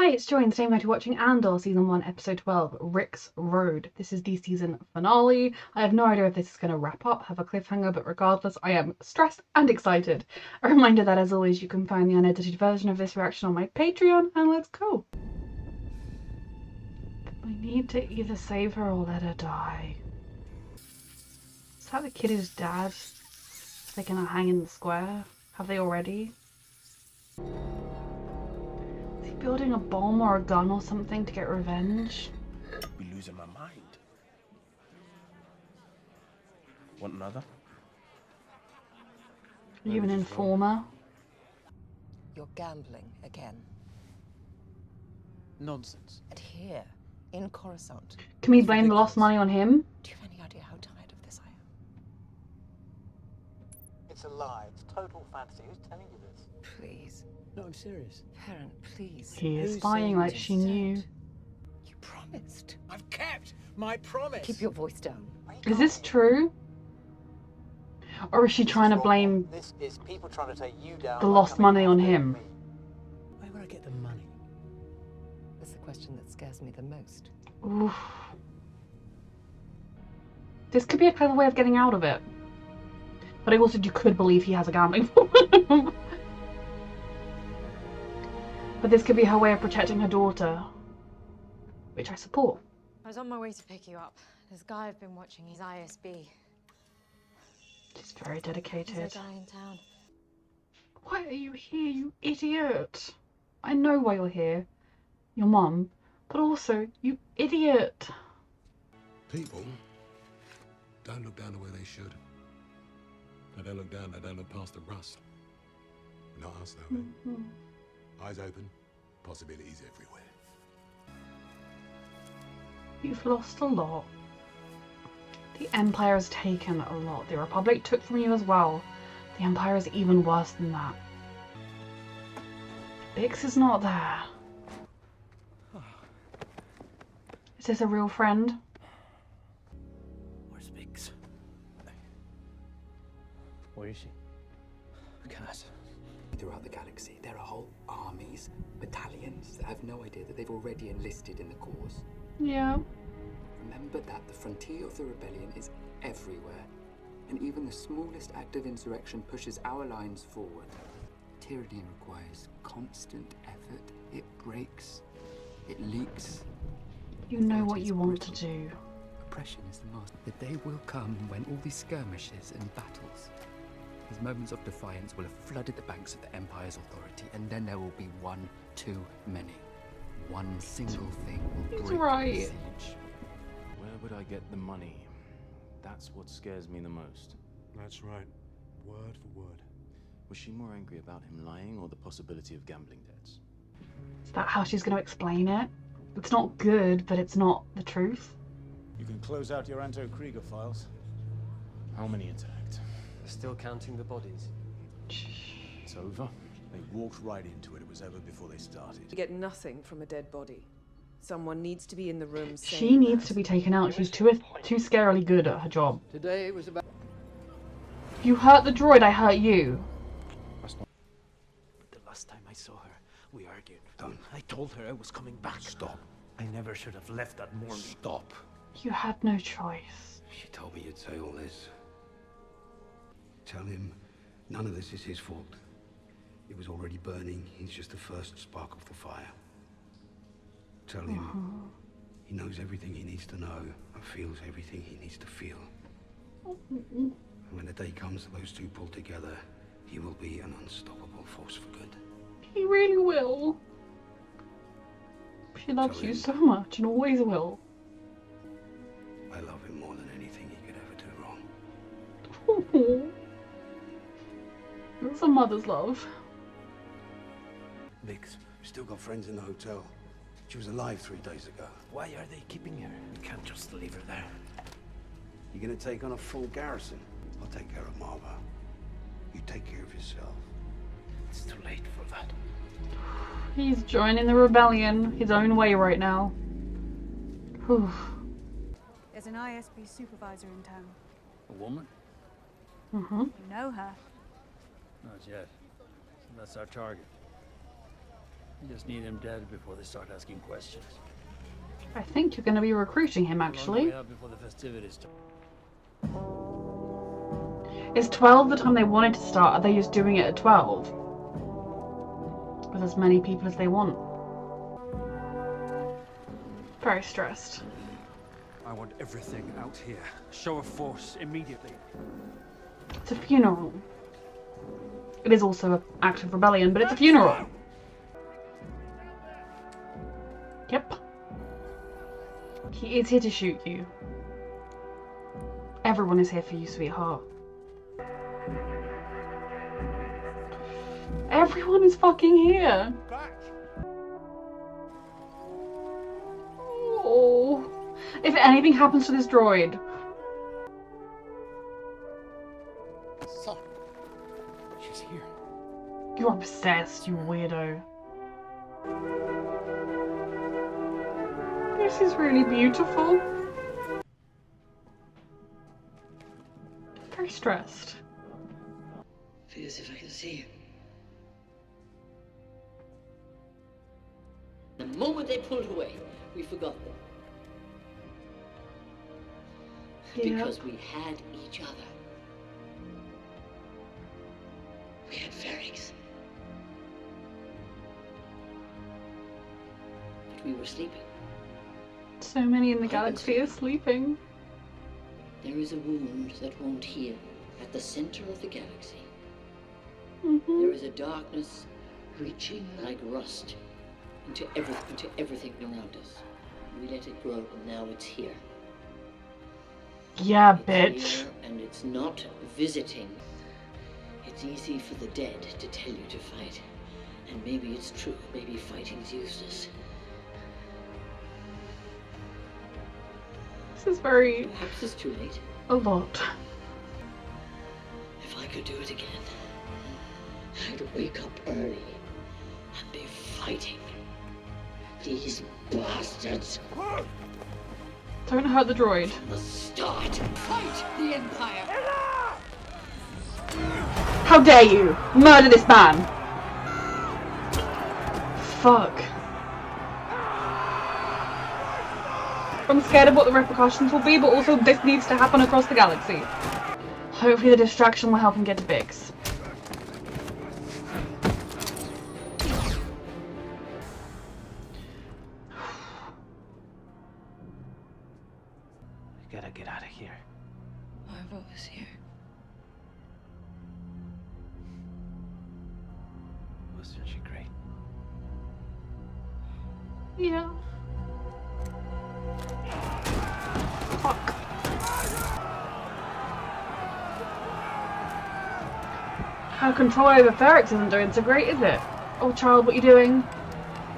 Hi, it's Joy, and today I'm going to be watching Andor Season 1, Episode 12, Rick's Road. This is the season finale. I have no idea if this is going to wrap up, have a cliffhanger, but regardless, I am stressed and excited. A reminder that, as always, you can find the unedited version of this reaction on my Patreon, and let's go! I need to either save her or let her die. Is that the kid whose dad? Are they going to hang in the square? Have they already? Building a bomb or a gun or something to get revenge? Be losing my mind. Want another? Are you an informer? You're gambling again. Nonsense. And here, in Coruscant. Can we blame the lost money on him? Do you have any idea how tired of this I am? It's a lie. It's total fantasy. Who's telling you this? Please. No, I'm serious. Parent, please. He is spying like she knew. You promised. I've kept my promise. Keep your voice down. Is this true? Or is she trying to blame This is people trying to take you down. the lost money on him? Where would I get the money? That's the question that scares me the most. Oof. This could be a clever way of getting out of it. But I also could believe he has a gambling problem. But this could be her way of protecting her daughter, which I support. I was on my way to pick you up. This guy I've been watching, he's ISB. She's very dedicated. He's a guy in town. Why are you here, you idiot? I know why you're here. Your mum. But also, you idiot. People don't look down the way they should. They don't look down, they don't look past the rust. Not us though, eh? Eyes open, possibilities everywhere. You've lost a lot. The Empire has taken a lot. The Republic took from you as well. The Empire is even worse than that. Bix is not there. Is this a real friend? Where's Biggs? Where is she? Cass. Throughout the galaxy, there are whole armies, battalions that have no idea that they've already enlisted in the cause. Yeah. Remember that the frontier of the rebellion is everywhere, and even the smallest act of insurrection pushes our lines forward. Tyranny requires constant effort. It breaks, it leaks. You know what you want to do. Oppression is the master. The day will come when all these skirmishes and battles, these moments of defiance, will have flooded the banks of the Empire's authority, and then there will be one too many. One single thing will He's break right. the siege. Where would I get the money? That's what scares me the most. That's right. Word for word. Was she more angry about him lying or the possibility of gambling debts? Is that how she's going to explain it? It's not good, but it's not the truth. You can close out your Anto-Krieger files. How many intact? Still counting the bodies. It's over. They walked right into it. It was over before they started. You get nothing from a dead body. Someone needs to be in the room saying She needs to be taken out. She's too scarily good at her job. Today was about. You hurt the droid, I hurt you. The last time I saw her, we argued. I told her I was coming back. Stop. I never should have left that morning. Stop. You had no choice. She told me you'd say all this. Tell him none of this is his fault. It was already burning. He's just the first spark of the fire. Tell him he knows everything he needs to know and feels everything he needs to feel. And when the day comes that those two pull together, he will be an unstoppable force for good. He really will. She loves you so much and always will. I love him more than anything he could ever do wrong. It's a mother's love. Vix, we still got friends in the hotel. She was alive 3 days ago. Why are they keeping her? You can't just leave her there. You're gonna take on a full garrison. I'll take care of Marva. You take care of yourself. It's too late for that. He's joining the rebellion his own way right now. Whew. There's an ISB supervisor in town. A woman? Mm-hmm. You know her. Not yet. That's our target. You just need him dead before they start asking questions. I think you're going to be recruiting him, actually. Before the festivities start. Is 12 the time they wanted to start? Are they just doing it at 12? With as many people as they want. Very stressed. I want everything out here. Show of force immediately. It's a funeral. It is also an act of rebellion, but it's a funeral. Yep. He is here to shoot you. Everyone is here for you, sweetheart. Everyone is fucking here. Oh. If anything happens to this droid. So, she's here. You're obsessed, you weirdo. This is really beautiful. Very stressed. Feel as if I can see him. The moment they pulled away, we forgot them. Because we had each other. We had Ferrix. But we were sleeping. So many in the galaxy are sleeping. There is a wound that won't heal at the center of the galaxy. There is a darkness reaching like rust into everything around us. We let it grow, and now it's here. Yeah, it's bitch. Here, and it's not visiting. It's easy for the dead to tell you to fight. And maybe it's true. Maybe fighting's useless. This is very... Perhaps it's too late. A lot. If I could do it again, I'd wake up early and be fighting these bastards. Don't hurt the droid. From the start, fight the Empire. How dare you murder this man? Fuck. I'm scared of what the repercussions will be, but also this needs to happen across the galaxy. Hopefully the distraction will help him get to Biggs. We gotta get out of here. Marvel was here. Wasn't she great? Yeah. Fuck. How control over Ferrix isn't doing so great, is it? Oh, child, what are you doing?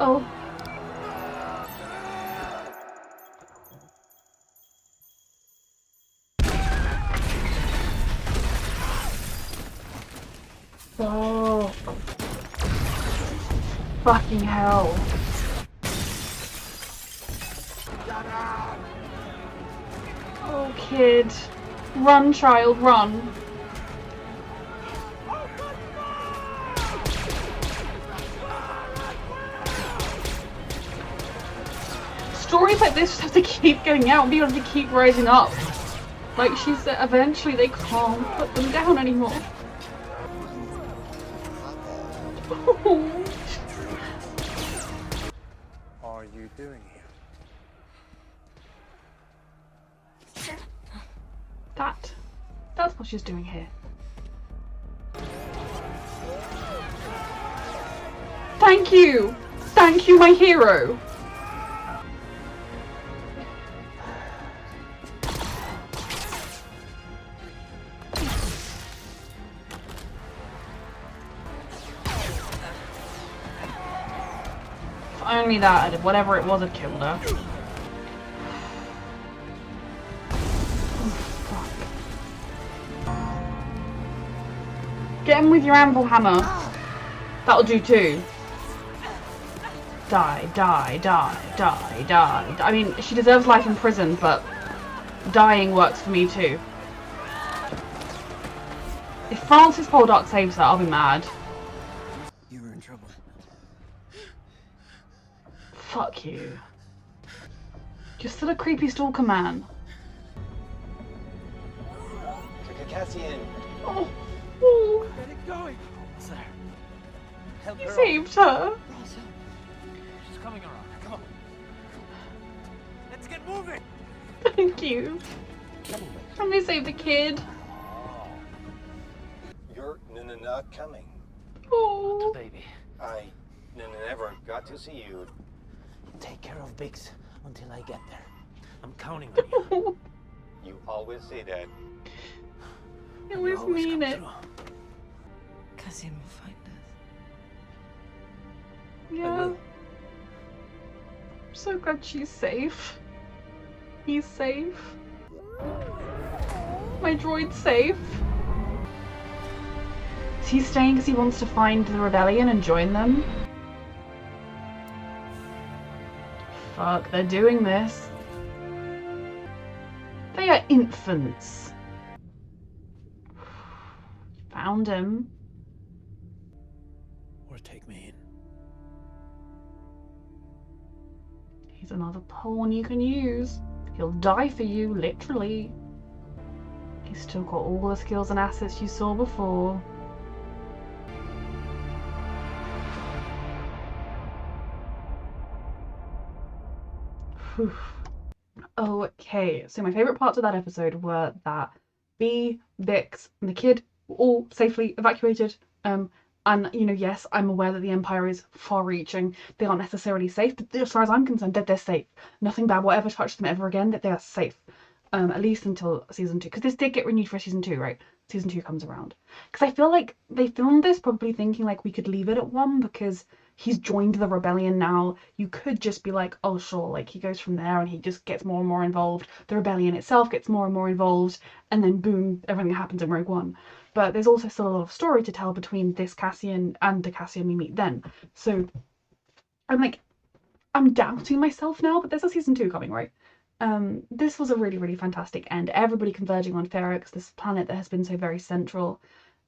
Oh. Oh. Fucking hell. Oh, kid. Run, child, run. Stories like this just have to keep going out and people have to keep rising up. Like she said, eventually they can't put them down anymore. Are you doing here? That's what she's doing here. Thank you! Thank you, my hero! If only that, whatever it was, had killed her. Get him with your anvil hammer. That'll do too. Die, die, die, die, die. I mean, she deserves life in prison, but dying works for me too. If Francis Poldark saves her, I'll be mad. You were in trouble. Fuck you. You're still a creepy stalker man. Cassian. Oh. Oh. Get it going. Sir. Help You her saved her. She's coming around. Come on. Let's get moving. Thank you. Can we save the kid? You're not coming. Oh. Baby. I never got to see you. Take care of Biggs until I get there. I'm counting on you. You always say that. I always mean it. Cassian will find us. Yeah. I'm so glad she's safe. He's safe. My droid's safe. Is he staying because he wants to find the rebellion and join them? Fuck, they're doing this. They are infants. Found him. Or take me in. He's another pawn you can use. He'll die for you, literally. He's still got all the skills and assets you saw before. Whew. Okay, so my favourite parts of that episode were that Bee, Bix, and the kid were all safely evacuated. And, you know, yes, I'm aware that the Empire is far-reaching. They aren't necessarily safe, but as far as I'm concerned, they're safe. Nothing bad will ever touch them ever again, that they are safe. At least until season 2. Because this did get renewed for season 2, right? Season 2 comes around. Because I feel like they filmed this probably thinking like we could leave it at 1 because he's joined the rebellion now. You could just be like, oh sure, like he goes from there and he just gets more and more involved. The rebellion itself gets more and more involved, and then boom, everything happens in Rogue One. But there's also still a lot of story to tell between this Cassian and the Cassian we meet then. So I'm doubting myself now, but there's a season 2 coming, right? This was a really, really fantastic end. Everybody converging on Ferrix, this planet that has been so very central.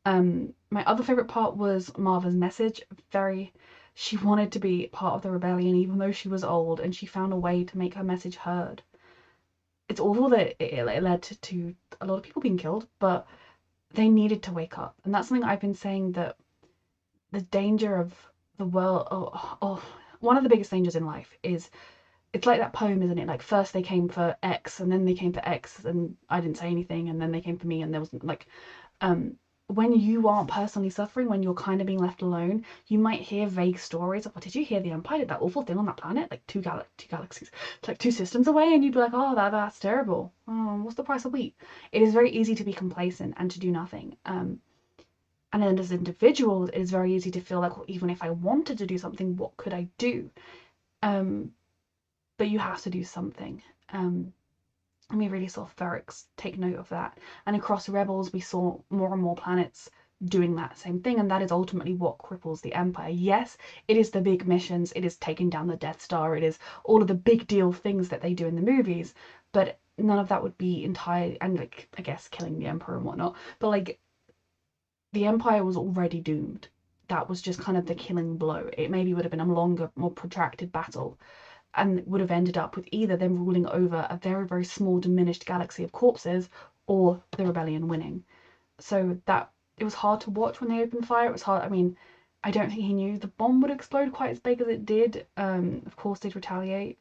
My other favourite part was Marva's message. She wanted to be part of the rebellion even though she was old, and she found a way to make her message heard. It's awful that it led to a lot of people being killed, but they needed to wake up. And that's something I've been saying, that the danger of the world, one of the biggest dangers in life is, it's like that poem, isn't it? Like first they came for X and then they came for X and I didn't say anything, and then they came for me and there wasn't like, when you aren't personally suffering, when you're kind of being left alone, you might hear vague stories of, oh, did you hear the Empire did that awful thing on that planet, like two galaxies, it's like 2 systems away, and you'd be like, oh, that's terrible. Oh, what's the price of wheat? It is very easy to be complacent and to do nothing. And then as individuals, it is very easy to feel like, well, even if I wanted to do something, what could I do? But you have to do something. And we really saw Ferrix take note of that. And across Rebels, we saw more and more planets doing that same thing, and that is ultimately what cripples the Empire. Yes, it is the big missions, it is taking down the Death Star, it is all of the big deal things that they do in the movies, but none of that would be entirely, and like, I guess killing the Emperor and whatnot, but like, the Empire was already doomed. That was just kind of the killing blow. It maybe would have been a longer, more protracted battle, and would have ended up with either them ruling over a very, very small, diminished galaxy of corpses, or the rebellion winning. So that, it was hard to watch when they opened fire. It was hard. I mean, I don't think he knew the bomb would explode quite as big as it did. Of course, they'd retaliate,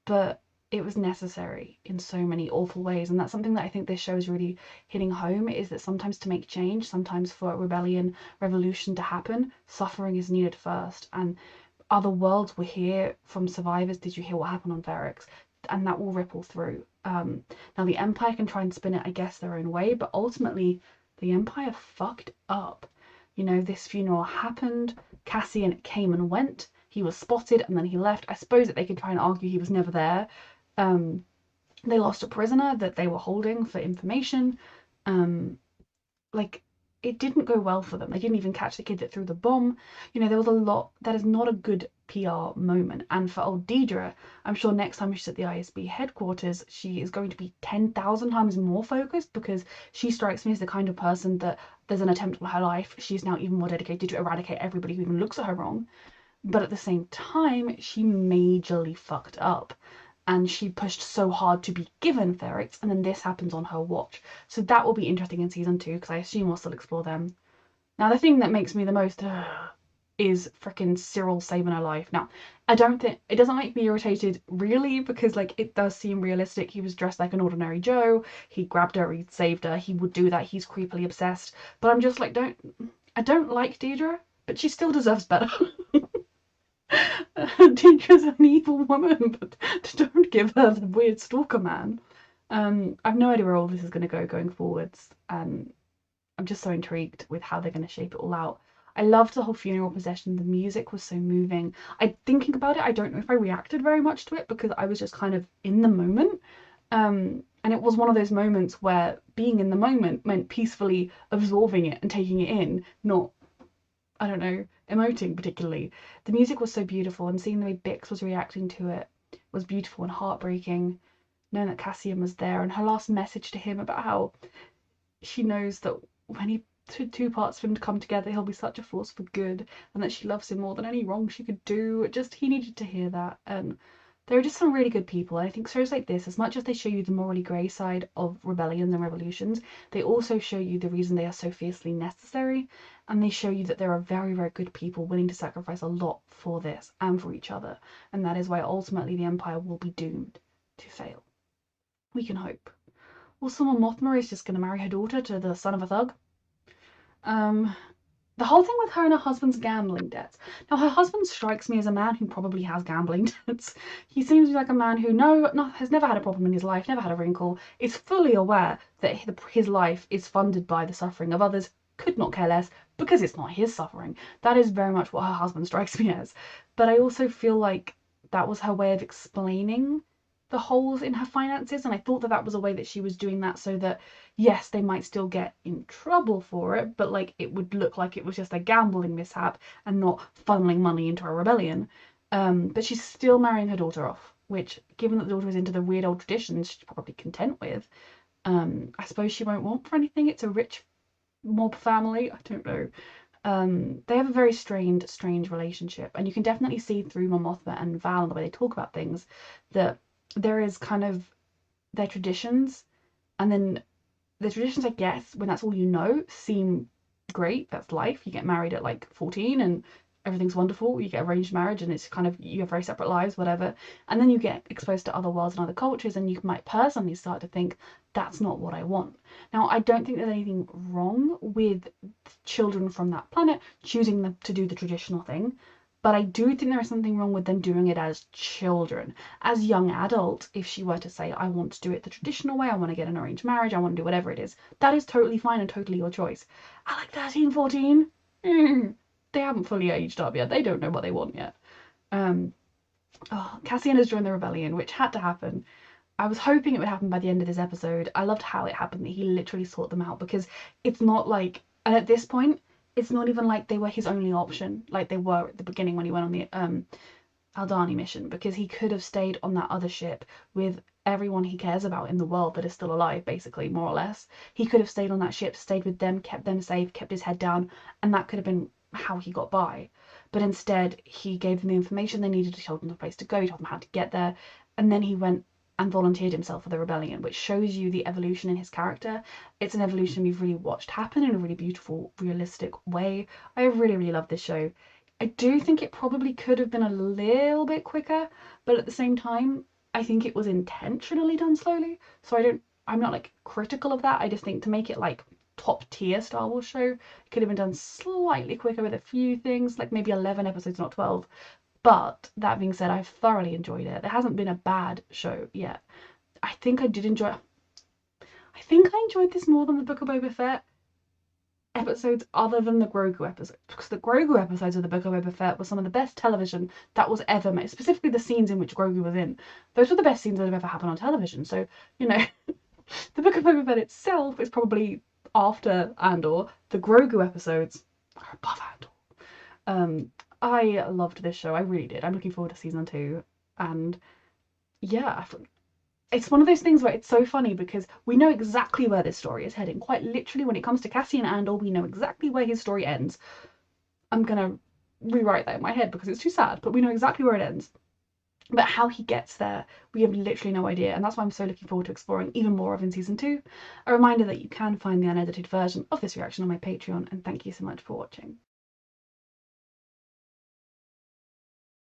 but it was necessary in so many awful ways. And that's something that I think this show is really hitting home, is that sometimes to make change, sometimes for a revolution to happen, suffering is needed first. And other worlds will hear from survivors, did you hear what happened on Ferrix? And that will ripple through. Now the Empire can try and spin it, I guess, their own way, but ultimately the Empire fucked up. You know, this funeral happened, Cassian came and went, he was spotted and then he left. I suppose that they could try and argue he was never there. They lost a prisoner that they were holding for information. Like, it didn't go well for them. They didn't even catch the kid that threw the bomb. You know, there was a lot. That is not a good PR moment. And for old Deidre, I'm sure next time she's at the ISB headquarters, she is going to be 10,000 times more focused, because she strikes me as the kind of person that there's an attempt on her life, she's now even more dedicated to eradicate everybody who even looks at her wrong. but at the same time, she majorly fucked up. And she pushed so hard to be given ferrets, and then this happens on her watch. So that will be interesting in season 2, because I assume we'll still explore them. Now, the thing that makes me the most is freaking Cyril saving her life. Now, I don't think it doesn't make me irritated really, because like it does seem realistic. He was dressed like an ordinary Joe. He grabbed her. He saved her. He would do that. He's creepily obsessed. But I'm just like, I don't like Deirdre, but she still deserves better. Deirdre's an evil woman, but don't give her the weird stalker man. I've no idea where all this is going to go going forwards, and I'm just so intrigued with how they're going to shape it all out. I loved the whole funeral procession. The music was so moving. Thinking about it, I don't know if I reacted very much to it because I was just kind of in the moment. And it was one of those moments where being in the moment meant peacefully absorbing it and taking it in, not, I don't know, emoting particularly. The music was so beautiful, and seeing the way Bix was reacting to it was beautiful and heartbreaking. Knowing that Cassian was there, and her last message to him about how she knows that when two parts of him to come together, he'll be such a force for good, and that she loves him more than any wrong she could do. Just, he needed to hear that. And there are just some really good people. And I think shows like this, as much as they show you the morally grey side of rebellions and revolutions, they also show you the reason they are so fiercely necessary, and they show you that there are very, very good people willing to sacrifice a lot for this and for each other, and that is why ultimately the Empire will be doomed to fail. We can hope. Also, Mon Mothma is just going to marry her daughter to the son of a thug. The whole thing with her and her husband's gambling debts. Now, her husband strikes me as a man who probably has gambling debts. He seems like a man who has never had a problem in his life, never had a wrinkle, is fully aware that his life is funded by the suffering of others, could not care less, because it's not his suffering. That is very much what her husband strikes me as. But I also feel like that was her way of explaining the holes in her finances, and I thought that was a way that she was doing that so that, yes, they might still get in trouble for it, but like it would look like it was just a gambling mishap and not funneling money into a rebellion. But she's still marrying her daughter off, which, given that the daughter is into the weird old traditions, she's probably content with. I suppose she won't want for anything. It's a rich mob family. I don't know. They have a very strange relationship, and you can definitely see through Mon Mothma and Val and the way they talk about things that there is kind of their traditions, and then the traditions, I guess, when that's all you know, seem great. That's life. You get married at like 14 and everything's wonderful. You get arranged marriage and it's kind of, you have very separate lives, whatever. And then you get exposed to other worlds and other cultures, and you might personally start to think, that's not what I want. Now, I don't think there's anything wrong with children from that planet choosing to do the traditional thing. But I do think there is something wrong with them doing it as children. As young adults, if she were to say, I want to do it the traditional way, I want to get an arranged marriage, I want to do whatever it is, that is totally fine and totally your choice. At like 13, 14, they haven't fully aged up yet. They don't know what they want yet. Cassian has joined the rebellion, which had to happen. I was hoping it would happen by the end of this episode. I loved how it happened, that he literally sought them out, because it's not like, and at this point, it's not even like they were his only option, like they were at the beginning when he went on the Aldhani mission, because he could have stayed on that other ship with everyone he cares about in the world that is still alive, basically, more or less. He could have stayed on that ship, stayed with them, kept them safe, kept his head down, and that could have been how he got by. But instead, he gave them the information they needed, he told them the place to go, he told them how to get there, and then he went and volunteered himself for the rebellion, which shows you the evolution in his character. It's an evolution we've really watched happen in a really beautiful, realistic way. I really, really love this show. I do think it probably could have been a little bit quicker, but at the same time, I think it was intentionally done slowly. So I'm not like critical of that. I just think to make it like top tier Star Wars show, it could have been done slightly quicker with a few things, like maybe 11 episodes, not 12. But that being said, I've thoroughly enjoyed it. There hasn't been a bad show yet. I think I enjoyed this more than the Book of Boba Fett episodes, other than the Grogu episodes, because the Grogu episodes of the Book of Boba Fett were some of the best television that was ever made, specifically the scenes in which Grogu was in. Those were the best scenes that have ever happened on television. So, you know, the Book of Boba Fett itself is probably after Andor. The Grogu episodes are above Andor. I loved this show. I really did. I'm looking forward to season 2. And yeah, it's one of those things where it's so funny because we know exactly where this story is heading. Quite literally, when it comes to Cassian Andor, we know exactly where his story ends. I'm gonna rewrite that in my head because it's too sad, but we know exactly where it ends. But how he gets there, we have literally no idea, and that's why I'm so looking forward to exploring even more of in season 2. A reminder that you can find the unedited version of this reaction on my Patreon, and thank you so much for watching.